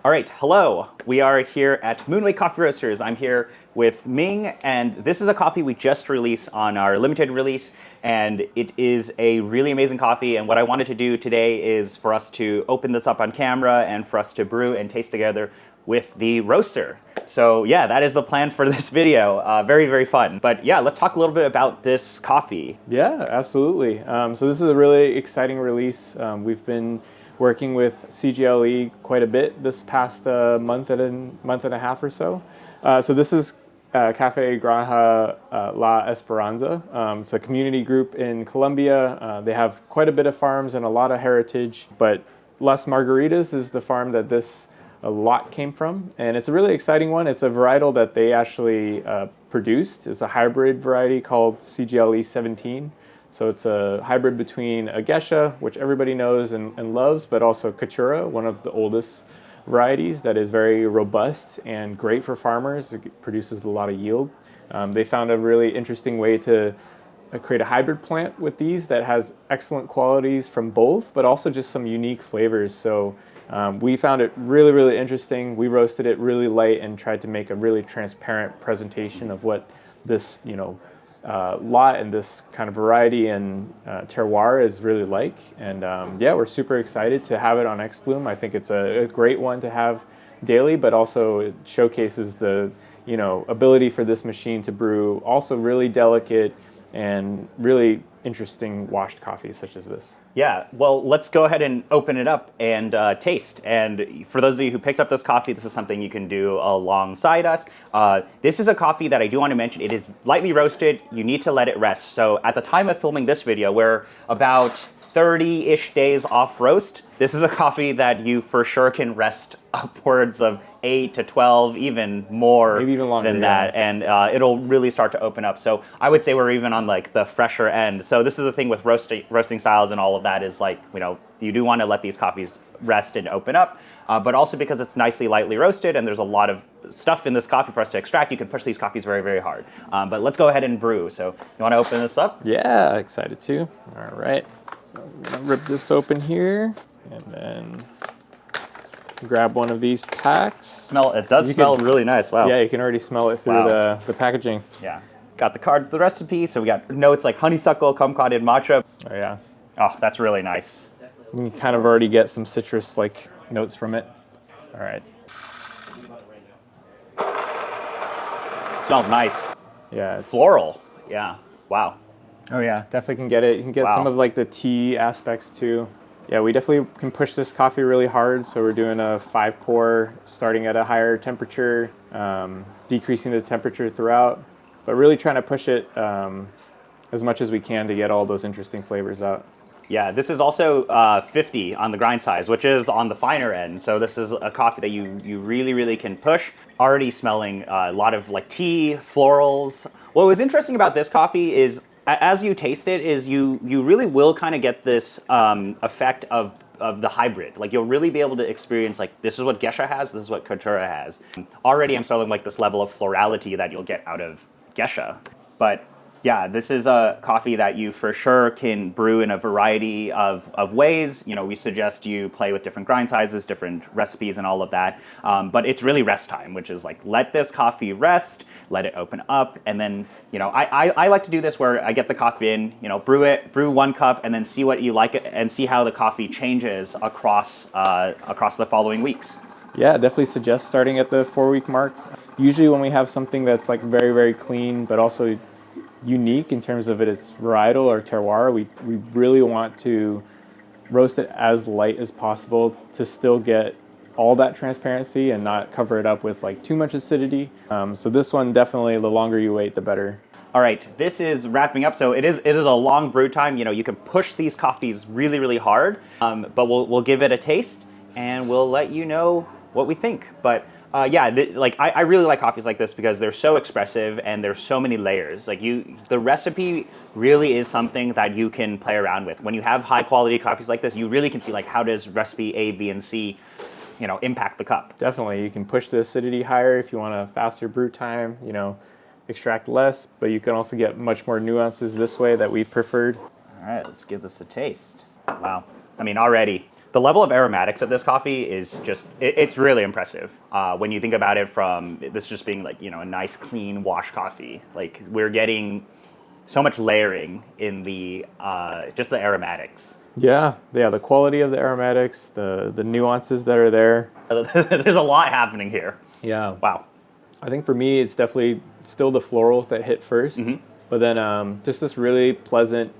All right, hello. We are here at Moonwake Coffee Roasters. I'm here with Ming, and this is a coffee we just released on our limited release, and it is a really amazing coffee. And what I wanted to do today is for us to open this up on camera and for us to brew and taste together with the roaster. So yeah, that is the plan for this video. Very, very fun. But yeah, let's talk a little bit about this coffee. Yeah, absolutely. So this is a really exciting release. We've been working with CGLE quite a bit this past month and a half or so. So this is Cafe Granja La Esperanza. It's a community group in Colombia. They have quite a bit of farms and a lot of heritage, but Las Margaritas is the farm that this a lot came from, and it's a really exciting one. It's a varietal that they actually produced. It's a hybrid variety called CGLE17. So it's a hybrid between a Gesha, which everybody knows and loves, but also Caturra, one of the oldest varieties that is very robust and great for farmers. It produces a lot of yield. They found a really interesting way to create a hybrid plant with these that has excellent qualities from both, but also just some unique flavors. So we found it really, really interesting. We roasted it really light and tried to make a really transparent presentation of what this, lot and this kind of variety and terroir is really like. And yeah, we're super excited to have it on X Bloom. I think it's a great one to have daily, but also it showcases the ability for this machine to brew also really delicate and really interesting washed coffees such as this. Yeah, well, let's go ahead and open it up and taste. And for those of you who picked up this coffee, this is something you can do alongside us. This is a coffee that I do want to mention. It is lightly roasted. You need to let it rest. So at the time of filming this video, we're about 30-ish days off roast. This is a coffee that you for sure can rest upwards of 8 to 12, even more, maybe even longer than that, and it'll really start to open up. So I would say we're even on like the fresher end. So this is the thing with roasting styles and all of that is like, you do want to let these coffees rest and open up, but also because it's nicely lightly roasted and there's a lot of stuff in this coffee for us to extract, you can push these coffees very, very hard. But let's go ahead and brew. So you want to open this up? Yeah, excited to. All right. So I'm gonna rip this open here and then grab one of these packs. It does smell really nice. Wow. Yeah, you can already smell it through the packaging. Yeah. Got the card, the recipe. So we got notes like honeysuckle, kumquat, and matcha. Oh yeah. Oh, that's really nice. You can kind of already get some citrus-like notes from it. All right. Smells nice. Yeah. It's floral. Yeah. Wow. Oh yeah, definitely can get it. You can get some of like the tea aspects too. Yeah, we definitely can push this coffee really hard. So we're doing a 5 pour, starting at a higher temperature, decreasing the temperature throughout, but really trying to push it as much as we can to get all those interesting flavors out. Yeah, this is also 50 on the grind size, which is on the finer end. So this is a coffee that you really, really can push. Already smelling a lot of like tea, florals. What was interesting about this coffee is as you taste it is you really will kind of get this effect of the hybrid. Like you'll really be able to experience like this is what Gesha has, this is what Caturra has. Already I'm starting like this level of florality that you'll get out of Gesha. But yeah, this is a coffee that you for sure can brew in a variety of ways. We suggest you play with different grind sizes, different recipes and all of that. But it's really rest time, which is like, let this coffee rest, let it open up. And then, I like to do this where I get the coffee in, brew 1 cup and then see what you like and see how the coffee changes across the following weeks. Yeah, definitely suggest starting at the 4-week mark. Usually when we have something that's like very, very clean, but also unique in terms of its varietal or terroir, we really want to roast it as light as possible to still get all that transparency and not cover it up with like too much acidity. So this one definitely, the longer you wait, the better. All right, this is wrapping up. So it is a long brew time. You can push these coffees really, really hard, but we'll give it a taste and we'll let you know what we think. But yeah, I really like coffees like this because they're so expressive and there's so many layers. Like the recipe really is something that you can play around with. When you have high quality coffees like this, you really can see like how does recipe A, B, and C, impact the cup. Definitely, you can push the acidity higher if you want a faster brew time. Extract less, but you can also get much more nuances this way that we've preferred. All right, let's give this a taste. Wow, I mean already The level of aromatics of this coffee is just, it's really impressive. When you think about it from this just being like, a nice clean wash coffee, like we're getting so much layering in the, just the aromatics. Yeah, the quality of the aromatics, the nuances that are there. There's a lot happening here. Yeah. Wow. I think for me, it's definitely still the florals that hit first, but then just this really pleasant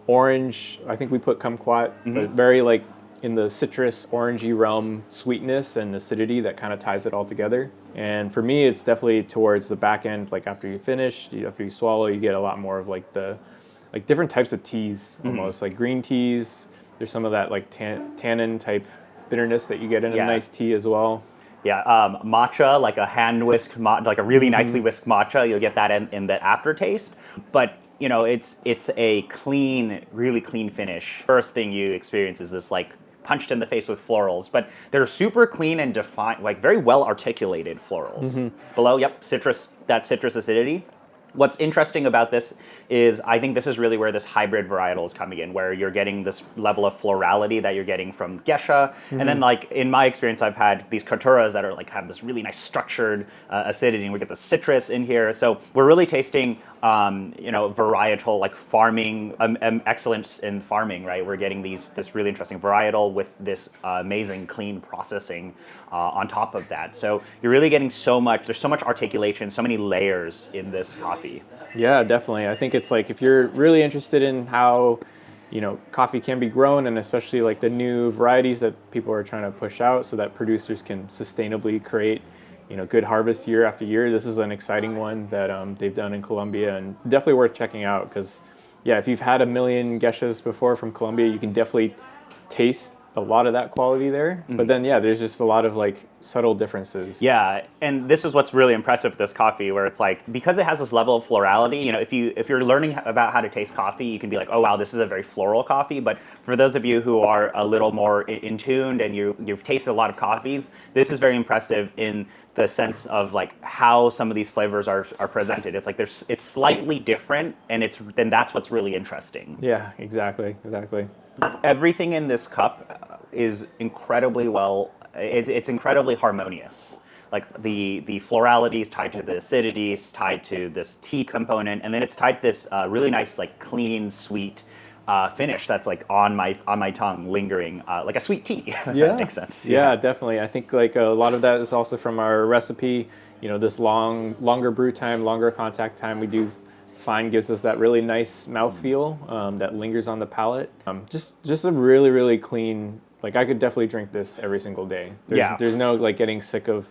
orange. I think we put kumquat, but very like in the citrus orangey realm sweetness and acidity that kind of ties it all together. And for me, it's definitely towards the back end. Like after you finish, after you swallow, you get a lot more of like the different types of teas, almost like green teas. There's some of that like tannin type bitterness that you get in a nice tea as well. Yeah, matcha, like a hand whisked, like a really nicely whisked matcha, you'll get that in the aftertaste. But it's a clean, really clean finish. First thing you experience is this like punched in the face with florals, but they're super clean and defined, like very well articulated florals. Below, that citrus acidity. What's interesting about this is I think this is really where this hybrid varietal is coming in, where you're getting this level of florality that you're getting from Gesha. And then like in my experience, I've had these Katuras that are like have this really nice structured acidity, and we get the citrus in here. So we're really tasting varietal, like farming, excellence in farming, right? We're getting this really interesting varietal with this amazing clean processing on top of that. So you're really getting there's so much articulation, so many layers in this coffee. Yeah, definitely. I think it's like if you're really interested in how, coffee can be grown, and especially like the new varieties that people are trying to push out so that producers can sustainably create good harvest year after year. This is an exciting one that they've done in Colombia, and definitely worth checking out because, if you've had a million Geshas before from Colombia, you can definitely taste a lot of that quality there. But then, there's just a lot of like subtle differences. Yeah, and this is what's really impressive with this coffee, where it's like, because it has this level of florality, if you're learning about how to taste coffee, you can be like, oh wow, this is a very floral coffee. But for those of you who are a little more in tuned and you've tasted a lot of coffees, this is very impressive in the sense of like how some of these flavors are presented. It's like it's slightly different, and that's what's really interesting. Yeah, exactly. Everything in this cup is incredibly it's incredibly harmonious. Like the florality is tied to the acidity, it's tied to this tea component, and then it's tied to this really nice, like clean, sweet finish that's like on my tongue, lingering like a sweet tea. If that makes sense. Yeah, definitely. I think like a lot of that is also from our recipe. This longer brew time, longer contact time we do find gives us that really nice mouthfeel that lingers on the palate. Just a really, really clean. Like I could definitely drink this every single day. There's no like getting sick of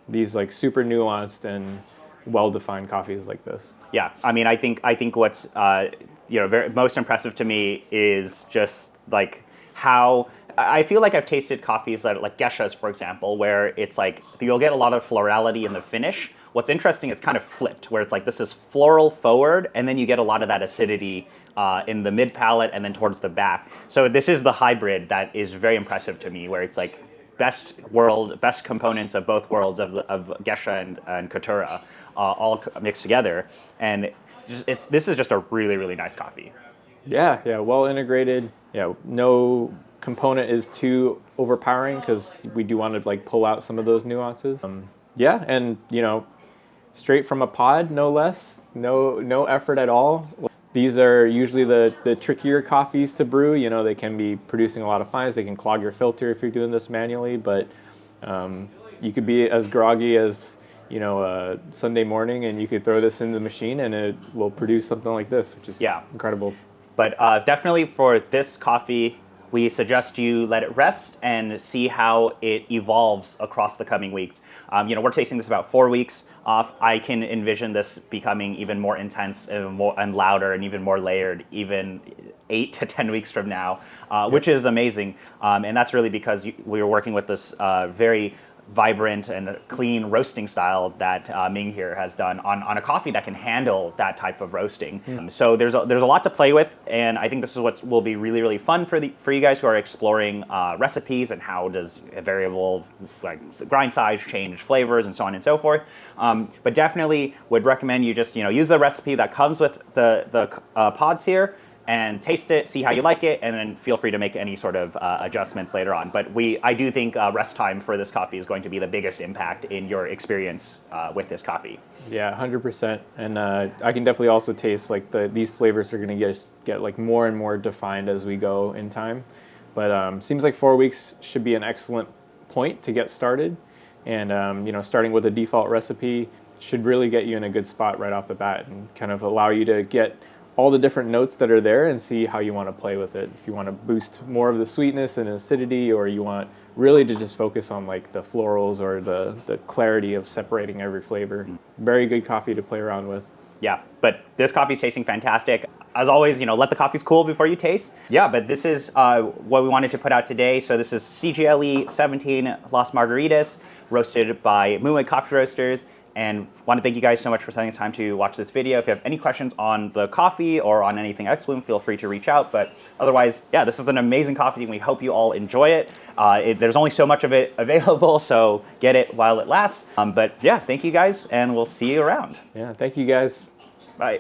these like super nuanced and well-defined coffees like this. Yeah, I mean, I think what's most impressive to me is just like how I feel like I've tasted coffees that like Geshas, for example, where it's like you'll get a lot of florality in the finish. What's interesting is kind of flipped, where it's like this is floral forward, and then you get a lot of that acidity in the mid palate and then towards the back. So this is the hybrid that is very impressive to me, where it's like best components of both worlds of Gesha and Katura all mixed together, and this is just a really, really nice coffee. Yeah, well integrated. Yeah, no component is too overpowering because we do want to like pull out some of those nuances. And straight from a pod, no less, no effort at all. These are usually the trickier coffees to brew. They can be producing a lot of fines. They can clog your filter if you're doing this manually, but you could be as groggy as a Sunday morning, and you could throw this in the machine and it will produce something like this, which is incredible. But definitely for this coffee, we suggest you let it rest and see how it evolves across the coming weeks. We're tasting this about 4 weeks off. I can envision this becoming even more intense and louder and even more layered, even 8 to 10 weeks from now, which is amazing. And that's really because we were working with this very vibrant and clean roasting style that Ming here has done on a coffee that can handle that type of roasting. So there's a lot to play with, and I think this is what will be really, really fun for you guys who are exploring recipes and how does a variable like grind size change flavors and so on and so forth. But definitely would recommend you just use the recipe that comes with the pods here, and taste it, see how you like it, and then feel free to make any sort of adjustments later on. But I do think rest time for this coffee is going to be the biggest impact in your experience with this coffee. Yeah, 100%. And I can definitely also taste like these flavors are going to get like more and more defined as we go in time. But seems like 4 weeks should be an excellent point to get started. And you know, starting with a default recipe should really get you in a good spot right off the bat and kind of allow you to get all the different notes that are there and see how you want to play with it. If you want to boost more of the sweetness and acidity, or you want really to just focus on like the florals or the clarity of separating every flavor. Very good coffee to play around with. Yeah, but this coffee's tasting fantastic. As always, you know, let the coffees cool before you taste. Yeah, but this is what we wanted to put out today. So this is CGLE17 Las Margaritas, roasted by Moonwake Coffee Roasters. And want to thank you guys so much for spending the time to watch this video. If you have any questions on the coffee or on anything else, feel free to reach out. But otherwise, yeah, this is an amazing coffee, and we hope you all enjoy it. There's only so much of it available, so get it while it lasts. But yeah, thank you guys, and we'll see you around. Yeah, thank you guys. Bye.